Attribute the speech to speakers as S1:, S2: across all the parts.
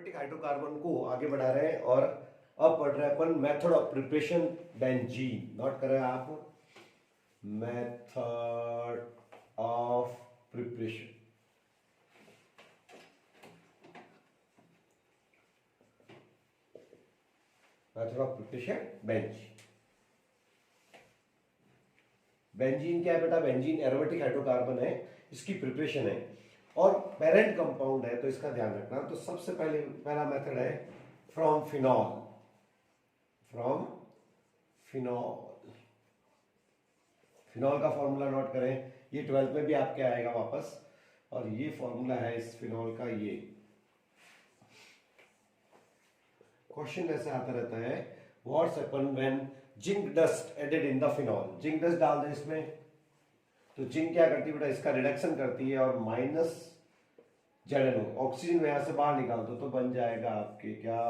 S1: Aromatic hydrocarbon को आगे बढ़ा रहे हैं और अब पढ़ रहे हैं अपन method of preparation benzene. Note कर रहे हैं आप, method of preparation. Method of preparation benzene. Benzene क्या है बेटा? बेंजीन एरोमेटिक हाइड्रोकार्बन है, इसकी प्रिपरेशन है और पेरेंट कंपाउंड है, तो इसका ध्यान रखना। तो सबसे पहला मेथड है from phenol. From phenol, phenol का फॉर्मूला नोट करें, ये 12th में भी आपके आएगा वापस, और ये फॉर्मूला है इस फिनॉल का। ये क्वेश्चन ऐसे आता रहता है, what's happen when zinc dust added in the phenol. Zinc dust डाल दें इसमें, तो जिंक क्या करती है बेटा? इसका रिडक्शन करती है और माइनस ZnO, ऑक्सीजन यहां से बाहर निकाल दो तो बन जाएगा आपके क्या?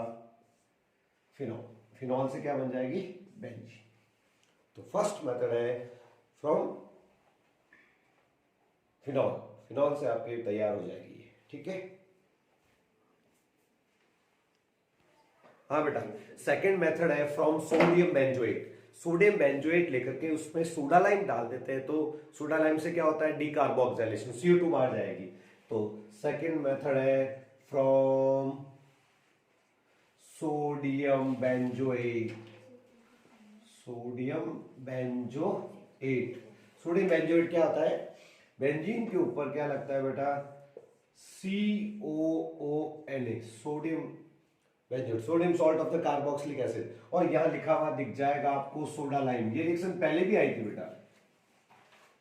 S1: फिनॉल। फिनॉल से क्या बन जाएगी? बेंजीन। तो फर्स्ट मेथड है फ्रॉम फिनॉल। फिनॉल से आपके तैयार हो जाएगी, ठीक है। हाँ बेटा, सेकेंड मेथड है from sodium benzoate. Sodium benzoate लेकर के उसमें सोडा लाइम डाल देते हैं, तो सोडा लाइम से क्या होता है? डी कार्बोक्सिलेशन, CO2 बाहर जाएगी। तो सेकेंड मेथड है from sodium benzoate. Sodium benzoate. Sodium benzoate क्या होता है? बेंजीन के ऊपर क्या लगता है बेटा? COONA, sodium benzoate, sodium salt of the carboxylic acid. और यहां लिखा हुआ दिख जाएगा आपको सोडा लाइम। ये रिएक्शन पहले भी आई थी बेटा।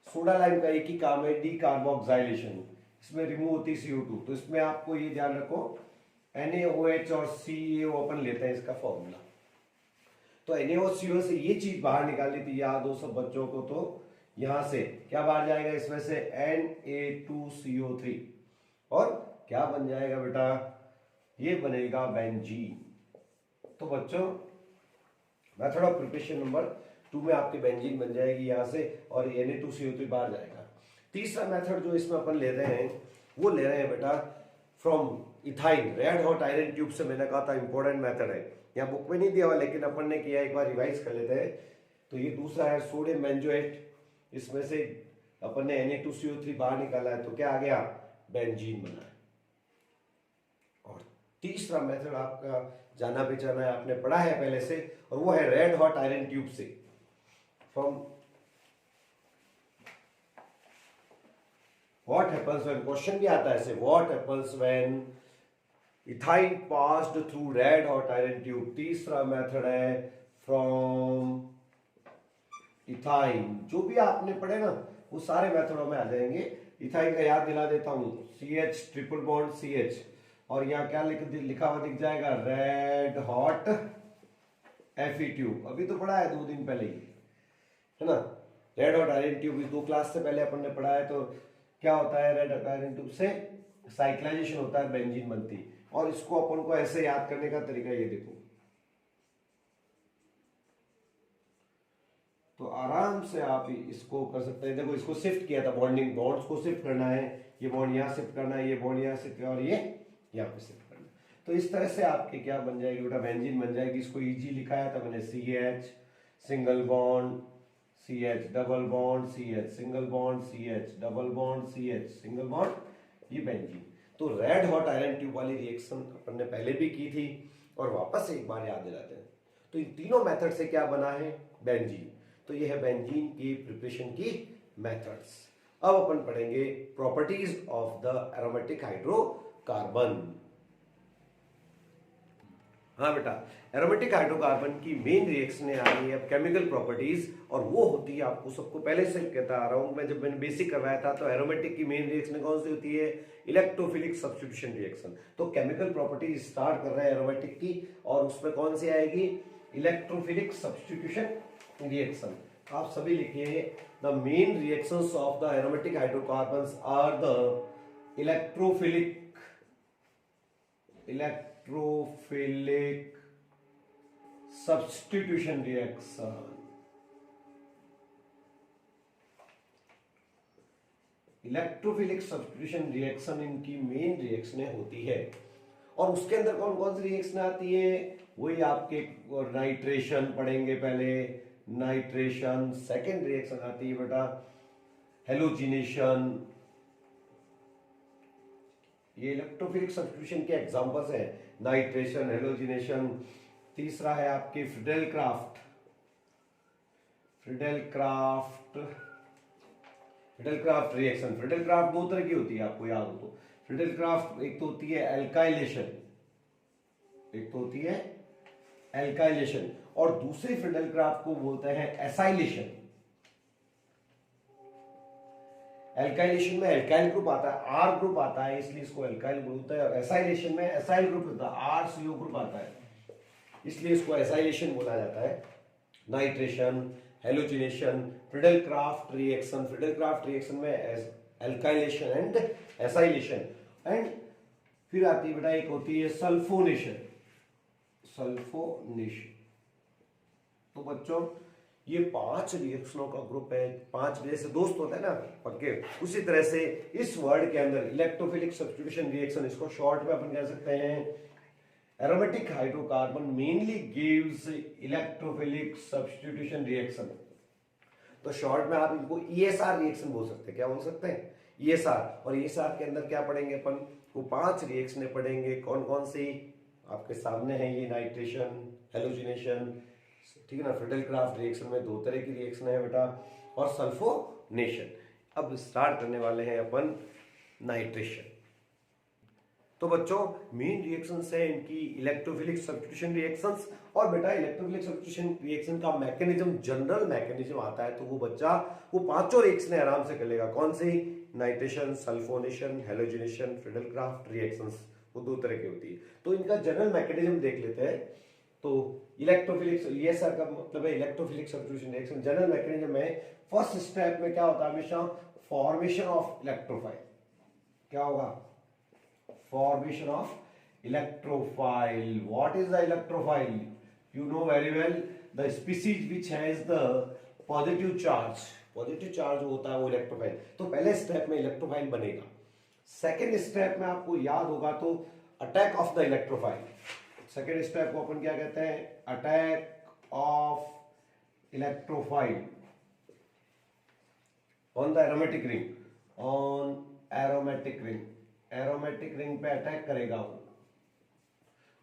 S1: सोडा लाइम का एक ही काम है, डी कार्बोक्सिलेशन। इसमें रिमूव होती CO2, तो इसमें आपको ये ध्यान रखो, NaOH और CaO अपन लेते हैं इसका फॉर्मूला। तो NaOCO से ये चीज बाहर निकाली थी, याद हो सब बच्चों को। तो यहां से क्या बाहर जाएगा? इसमें से Na2CO3, और क्या बन जाएगा बेटा? ये बनेगा बेंजीन। तो बच्चों, मेथड ऑफ प्रिपरेशन नंबर 2 में आपके बेंजीन बन जाएगी यहां से, और Na2CO3 बाहर जाएगा। तीसरा मेथड जो इसमें अपन ले रहे हैं, वो ले रहे हैं बेटा from ethyne. Red hot iron tube से, मैंने कहा था इंपॉर्टेंट मेथड है, यहाँ बुक में नहीं दिया हुआ लेकिन अपन ने किया, एक बार रिवाइज कर लेते हैं। तो ये दूसरा है सोडियम बेंजोएट, इसमें से अपन ने Na2CO3 बाहर निकाला है, तो क्या आ गया? बेंजीन बना है। और तीसरा मेथड आपका जाना पहचाना है, आपने पढ़ा है पहले से, और वो है रेड हॉट आयरन ट्यूब से। From what happens when, question भी आता है ऐसे, what happens when ethyne passed through red hot iron tube. तीसरा मेथड है फ्रॉम इथाइन। जो भी आपने पढ़े ना, वो सारे मेथडों में आ जाएंगे। इथाइन का याद दिला देता हूं, CH ट्रिपल बॉन्ड CH, और यहां क्या लिखा हुआ दिख जाएगा? Red hot Fe tube. अभी तो पढ़ा है 2 दिन पहले ही, है ना। Red hot iron tube 2 class से पहले अपन ने पढ़ा है। तो क्या होता है? रेड हॉट आयरन ट्यूब से साइक्लाइजेशन होता है, बेंजीन बनती। और इसको अपन को ऐसे याद करने का तरीका ये देखो, तो आराम से आप इसको कर सकते हैं। देखो, इसको शिफ्ट किया था, बॉन्डिंग बॉन्ड्स को शिफ्ट करना है, ये बॉन्ड यहां शिफ्ट करना है, ये बॉन्ड यहां शिफ्ट और ये यहां पे शिफ्ट करना है। तो इस तरह से आपके क्या बन जाएगी बेटा? बेंजीन बन जाएगी। इसको इजी लिखाया था मैंने, CH single bond CH double bond CH single bond CH double bond CH single bond, ये बेंजीन। तो रेड हॉट आयरन ट्यूब वाली रिएक्शन अपन ने पहले भी की थी, और वापस एक बार याद दिलाते हैं। तो इन तीनों मेथड से क्या बना है? बेंजीन। तो ये है बेंजीन की प्रिपरेशन की मेथड्स। अब अपन पढ़ेंगे properties of the aromatic hydrocarbon. हाँ बेटा, एरोमेटिक हाइड्रोकार्बन की मेन रिएक्शन आ रही है अब केमिकल प्रॉपर्टीज, और वो होती है, आपको सबको पहले से कहता आ रहा हूं मैं, जब मैंने बेसिक करवाया था, तो एरोमेटिक की मेन रिएक्शन कौन सी होती है? Electrophilic substitution reaction. तो केमिकल प्रॉपर्टीज स्टार्ट कर रहे हैं एरोमेटिक की, और उसमें कौन सी आएगी? Electrophilic substitution reaction. आप सभी लिखिए, the main reactions of the aromatic hydrocarbons are the electrophilic substitution reaction. Electrophilic substitution reaction इनकी मेन रिएक्शनें होती है। और उसके अंदर कौन कौन सी रिएक्शन आती है, वही आपके नाइट्रेशन पढ़ेंगे पहले, नाइट्रेशन। सेकेंड रिएक्शन आती है बेटा हेलोजिनेशन। ये इलेक्ट्रोफिलिक सब्स्टिट्यूशन के एग्जांपल्स हैं, नाइट्रेशन, हेलोजिनेशन। तीसरा है आपके फ्रीडेलक्राफ्ट। फ्रीडेलक्राफ्ट रिएक्शन। फ्रीडेलक्राफ्ट दो तरह की होती है, आपको याद हो तो। फ्रीडेलक्राफ्ट एक तो होती है एल्काइलेशन, और दूसरे फ्रीडेलक्राफ्ट को बोलते हैं एसाइलेशन। एल्काइलेशन में एल्काइल ग्रुप आता है, आर ग्रुप आता है, इसलिए इसको एल्काइल बोलते हैं। और एसाइलेशन में एसाइल ग्रुप होता है, आर सीओ ग्रुप आता है, इसलिए इसको एसाइलेशन बोला जाता है। नाइट्रेशन, हेलोजिनेशन, फ्रीडेलक्राफ्ट रिएक्शन में एल्काइलेशन एंड एसाइलेशन। एंड फिर आती है बेटा एक होती है सल्फोनेशन। तो बच्चों ये 5 रिएक्शनों का ग्रुप है, 5 जैसे दोस्त होते हैं ना पक्के, उसी तरह से इस वर्ड के अंदर इलेक्ट्रोफिलिक सब्स्टिट्यूशन रिएक्शन, इसको शॉर्ट में अपन कह सकते हैं aromatic hydrocarbon mainly gives electrophilic substitution reaction. तो शॉर्ट में आप इनको ईएसआर रिएक्शन बोल सकते हैं। क्या बोल सकते हैं? ईएसआर। और ईएसआर के अंदर क्या पढ़ेंगे अपन, वो 5 रिएक्शनें पढ़ेंगे। कौन कौन सी आपके सामने है, ये नाइट्रेशन, हेलोजिनेशन, ठीक है ना। फ्रीडेलक्राफ्ट रिएक्शन में 2 तरह की रिएक्शन है बेटा, और सल्फोनेशन। अब स्टार्ट करने वाले हैं अपन नाइट्रेशन। तो बच्चों मेन रिएक्शंस है इनकी इलेक्ट्रोफिलिक सब्स्टिट्यूशन रिएक्शंस। और बेटा इलेक्ट्रोफिलिक सब्स्टिट्यूशन रिएक्शन का मैकेनिज्म, जनरल मैकेनिज्म आता है, तो वो बच्चा वो 5 रिएक्शनें आराम से कर लेगा। कौन सी? नाइट्रेशन, सल्फोनेशन, हेलोजिनेशन, फ्रीडेलक्राफ्ट रिएक्शंस, वो 2 तरह की होती है। तो इनका जनरल मैकेनिज्म देख लेते हैं। तो इलेक्ट्रोफिलिक, ईएसआर का मतलब है electrophilic substitution reaction. General mechanism में फर्स्ट स्टेप में क्या होता है हमेशा, फॉर्मेशन ऑफ इलेक्ट्रोफाइल। क्या होगा? Formation of electrophile. What is the electrophile? You know very well, the species which has the positive charge. Positive charge होता है वो इलेक्ट्रोफाइल। तो पहले स्टेप में इलेक्ट्रोफाइल बनेगा। सेकेंड स्टेप में आपको याद होगा तो attack of the electrophile. Second step को अपन क्या कहते हैं? Attack of electrophile on the aromatic ring, on aromatic ring. Aromatic ring पे अटैक करेगा वो।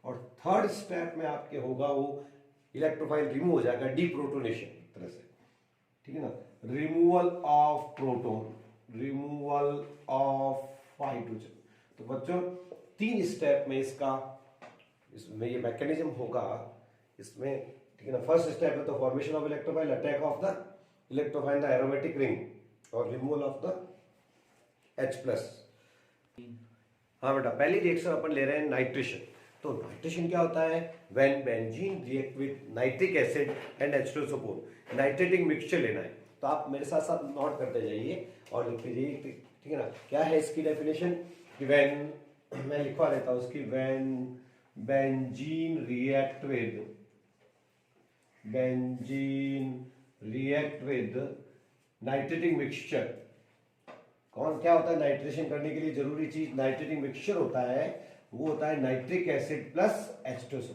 S1: और थर्ड स्टेप में आपके होगा वो इलेक्ट्रोफाइल रिमूव हो जाएगा, डीप्रोटोनेशन तरह से, ठीक है ना। Removal of proton, removal of hydrogen. तो बच्चों 3 स्टेप में इसमें ये मैकेनिज्म होगा इसमें, ठीक है ना। फर्स्ट स्टेप है तो formation of electrophile, attack of the electrophile the aromatic ring, और रिमूवल ऑफ द H+। हाँ बेटा, पहली रिएक्शन अपन ले रहे हैं नाइट्रेशन। तो नाइट्रेशन क्या होता है? When benzene react with nitric acid and H2SO4, nitrating mixture लेना है। तो आप मेरे साथ साथ नोट करते जाइए और लिखते जाइए, ठीक है ना। क्या है इसकी डेफिनेशन? कि व्हेन, मैं लिखवा देता हूं उसकी, when benzene react with nitric mixture. कौन क्या होता है नाइट्रेशन करने के लिए जरूरी चीज? नाइट्रेटिक मिक्सचर होता है, वो होता है नाइट्रिक एसिड प्लस H2SO4।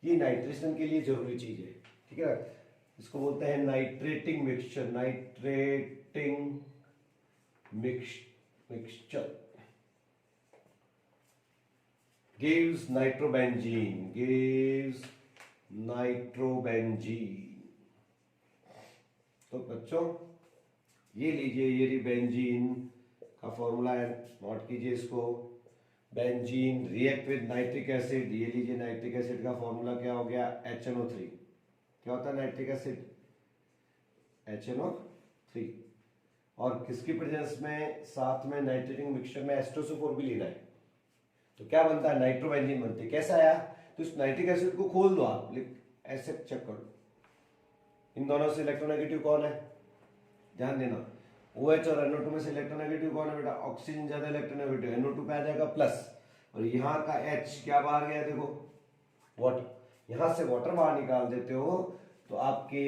S1: ये नाइट्रेशन के लिए जरूरी चीज है, ठीक है। इसको बोलते हैं nitrating mixture. Nitrating mixture gives nitrobenzene, तो बच्चों ये लीजिए, ये बेंजीन का फॉर्मूला है, नोट कीजिए इसको। Benzene react with nitric acid, ये लीजिए नाइट्रिक एसिड का फॉर्मूला क्या हो गया? HNO3। क्या होता है नाइट्रिक एसिड? HNO3। और किसकी प्रेजेंस में? साथ में नाइट्रेटिंग मिक्सचर में H2SO4 भी लेना है, तो क्या बनता है? नाइट्रोबेंजीन बनती है। कैसा आया? तो इस नाइट्रिक एसिड को खोल दो आप, ऐसे चेक कर लो, इन दोनों से इलेक्ट्रोनेगेटिव कौन है? ध्यान देना, OH और NO2 में से इलेक्ट्रोनेगेटिव कौन है बेटा? ऑक्सीजन ज्यादा इलेक्ट्रोनेगेटिव, NO2 पे आ जाएगा प्लस, और यहाँ का H क्या बाहर गया? देखो वाटर। यहां से वाटर बाहर निकाल देते हो तो आपके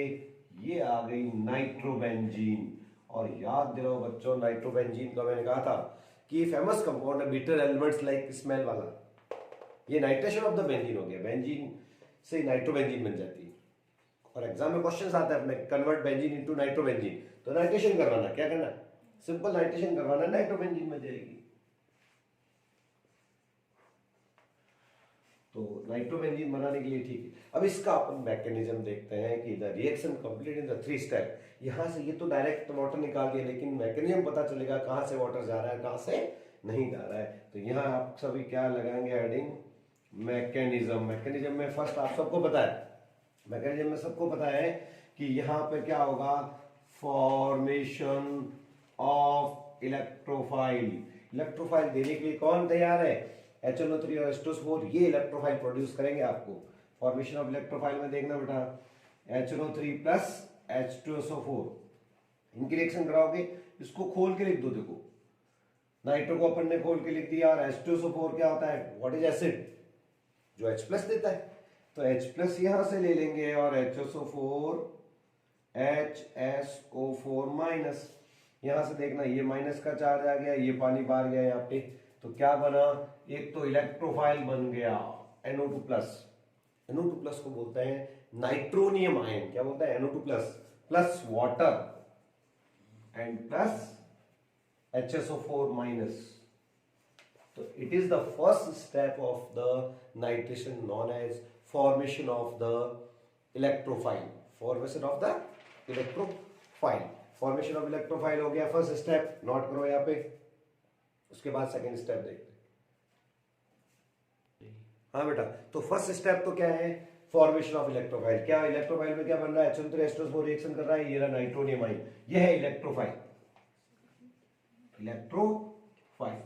S1: ये आ गई नाइट्रोबेंजीन। और याद दिलाओ बच्चों, नाइट्रोबेंजीन का मैंने कहा था कि फेमस कंपाउंड है बिटर एलिमेंट्स लाइक स्मेल वाला। ये नाइट्रेशन ऑफ द बेंजीन हो गया, बेंजीन से नाइट्रोबेंजीन बन जाती है। और एग्जाम में क्वेश्चन आता है अपने कन्वर्ट बेंजीन इनटू नाइट्रोबेंजीन, तो नाइट्रेशन करवाना, क्या करना, सिंपल नाइट्रेशन करवाना, नाइट्रोबेंजीन बन जाएगी। तो नाइट्रोबेंजीन बनाने के लिए ठीक है। अब इसका अपन मैकेनिज्म देखते हैं कि the reaction complete in the 3 step. यहां से ये तो डायरेक्ट वाटर निकाल दिया, लेकिन मैकेनिज्म पता चलेगा कहां से वाटर जा रहा है कहां से नहीं जा रहा है। तो यहाँ आप सभी क्या लगाएंगे, हेडिंग मैकेनिज्म। मैकेनिज्म में फर्स्ट आप सबको पता है, मैकेनिज्म में सबको पता है कि यहाँ पे क्या होगा, फॉर्मेशन ऑफ इलेक्ट्रोफाइल। इलेक्ट्रोफाइल देने के लिए कौन तैयार है, HNO3 और H2SO4, ये इलेक्ट्रोफाइल प्रोड्यूस करेंगे आपको। फॉर्मेशन ऑफ इलेक्ट्रोफाइल में देखना बेटा, HNO3 प्लस H2SO4, इनकी रिएक्शन कराओगे, इसको खोल के लिख दो। देखो नाइट्रो को अपन ने खोल के लिख दिया, और H2SO4 क्या होता है, व्हाट इज एसिड, जो H प्लस देता है। तो H प्लस यहां से ले लेंगे, और HSO4 HSO4 माइनस, यहां से देखना ये माइनस का चार्ज आ गया, ये पानी बाहर गया यहाँ पे, तो क्या बना, एक तो इलेक्ट्रोफाइल बन गया NO2 प्लस। NO2 प्लस को बोलते हैं नाइट्रोनियम आयन। क्या बोलते हैं, NO2 plus plus water and plus HSO4 minus. तो it is the first step of the nitration known as formation of the electrophile. Formation of the electrophile, formation of electrophile हो गया first step, note करो यहाँ पे। उसके बाद second step देखते हैं। हाँ बेटा, तो फर्स्ट स्टेप तो क्या है, फॉर्मेशन ऑफ इलेक्ट्रोफाइल। क्या इलेक्ट्रोफाइल में क्या बन रहा है, HNO3 H2SO4 रिएक्शन कर रहा है, ये रहा नाइट्रोनियम आयन, ये है इलेक्ट्रोफाइल। इलेक्ट्रोफाइल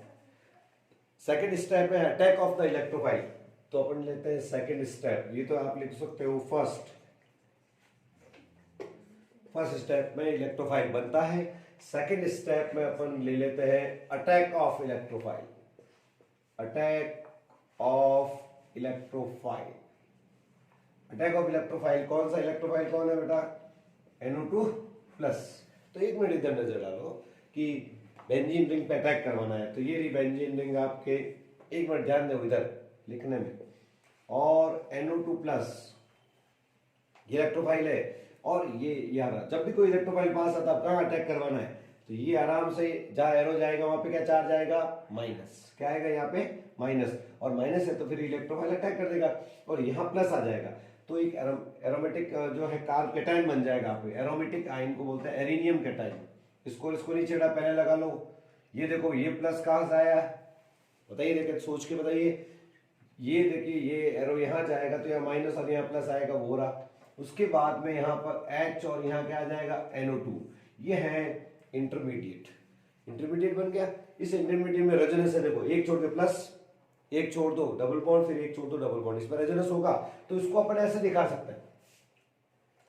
S1: सेकेंड स्टेप है अटैक ऑफ द इलेक्ट्रोफाइल। तो अपन लेते हैं सेकेंड स्टेप, ये तो आप लिख सकते हो फर्स्ट स्टेप में इलेक्ट्रोफाइल बनता है। सेकेंड स्टेप में अपन ले लेते हैं attack of electrophile. Attack of electrophile, attack of electrophile, कौन सा इलेक्ट्रोफाइल कौन है बेटा, NO2 प्लस। तो एक मिनट इधर नजर डालो कि बेंजीन रिंग पे अटैक करवाना है, तो ये रही बेंजीन रिंग आपके, एक मिनट ध्यान दो इधर लिखने में, और NO2 प्लस ये इलेक्ट्रोफाइल है, और ये यार जब भी कोई इलेक्ट्रोफाइल पास आता है कहाँ अटैक करवाना है, तो ये आराम से जहां एरो जाएगा वहां पे क्या चार्ज आएगा, माइनस। क्या आएगा यहाँ पे, माइनस, और माइनस है तो फिर इलेक्ट्रोफाइल अटैक कर देगा, और यहाँ प्लस आ जाएगा, तो एक एरोमेटिक जो है कार्ब कैटायन बन जाएगा। आपको एरोमेटिक आयन को बोलते हैं एरिनियम कैटायन। इसको नहीं छेड़ा, पहले लगा लो। ये देखो ये प्लस कहां से आया, बताइए, देखिए सोच के बताइए। ये देखिए ये एरो यहाँ जाएगा तो यहाँ माइनस और यहाँ प्लस आएगा, वो रहा। उसके बाद में यहाँ पर H और यहाँ क्या आ जाएगा, NO2। ये है इंटरमीडिएट, इंटरमीडिएट बन गया। इस इंटरमीडिएट में रेजोनेंस है, देखो एक छोड़ के प्लस, एक छोड़ दो डबल बॉन्ड, फिर एक छोड़ दो डबल बॉन्ड, इसमें रेजोनेंस होगा। तो इसको अपन ऐसे दिखा सकते हैं,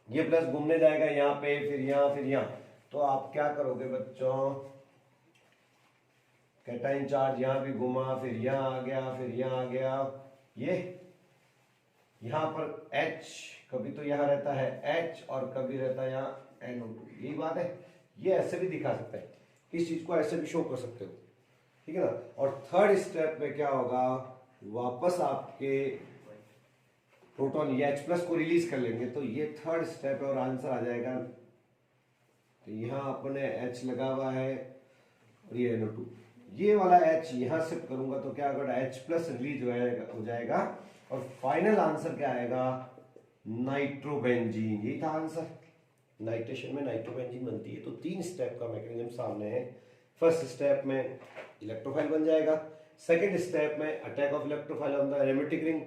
S1: ये प्लस घूमने जाएगा यहाँ पे, फिर यहाँ, फिर यहाँ। तो आप क्या करोगे बच्चों, कैटाइन चार्ज यहाँ भी घुमा, फिर यहाँ आ गया, फिर यहाँ आ गया, ये यहाँ पर H कभी तो यहाँ रहता है H और कभी रहता है यहाँ NO2, यही बात है। ये ऐसे भी दिखा सकते हैं, इस चीज को ऐसे भी शो कर सकते हो, ठीक है ना। और थर्ड स्टेप में क्या होगा, वापस आपके प्रोटॉन ये H प्लस को रिलीज कर लेंगे, तो ये थर्ड स्टेप है और आंसर आ जाएगा। तो यहाँ अपने H लगा हुआ है और ये NO2, ये वाला H यहाँ शिफ्ट करूंगा तो क्या होगा, H प्लस रिलीज हो जाएगा, और फाइनल आंसर क्या आएगा, नाइट्रोबेंजीन। यही था आंसर, नाइट्रेशन में नाइट्रोबेंजीन बनती है। तो 3 स्टेप का मैकेनिज्म सामने है। फर्स्ट स्टेप में इलेक्ट्रोफाइल बन जाएगा, सेकेंड स्टेप में attack of electrophile on the aromatic ring,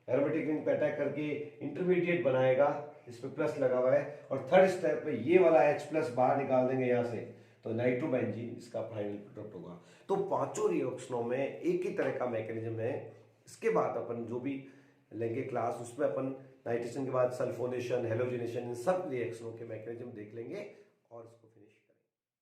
S1: aromatic ring पे अटैक करके इंटरमीडिएट बनाएगा, इस पे प्लस लगा हुआ है, और थर्ड स्टेप में ये वाला H प्लस बाहर निकाल देंगे यहाँ से, तो नाइट्रोबेंजीन इसका फाइनल प्रोडक्ट होगा। तो पांचों रिएक्शनों में एक ही तरह का मैकेनिज्म है। इसके बाद अपन जो भी लेंगे क्लास, उसमें अपन नाइट्रेशन के बाद सल्फोनेशन, हेलोजिनेशन, इन सब रिएक्शनों के मैकेनिज्म देख लेंगे और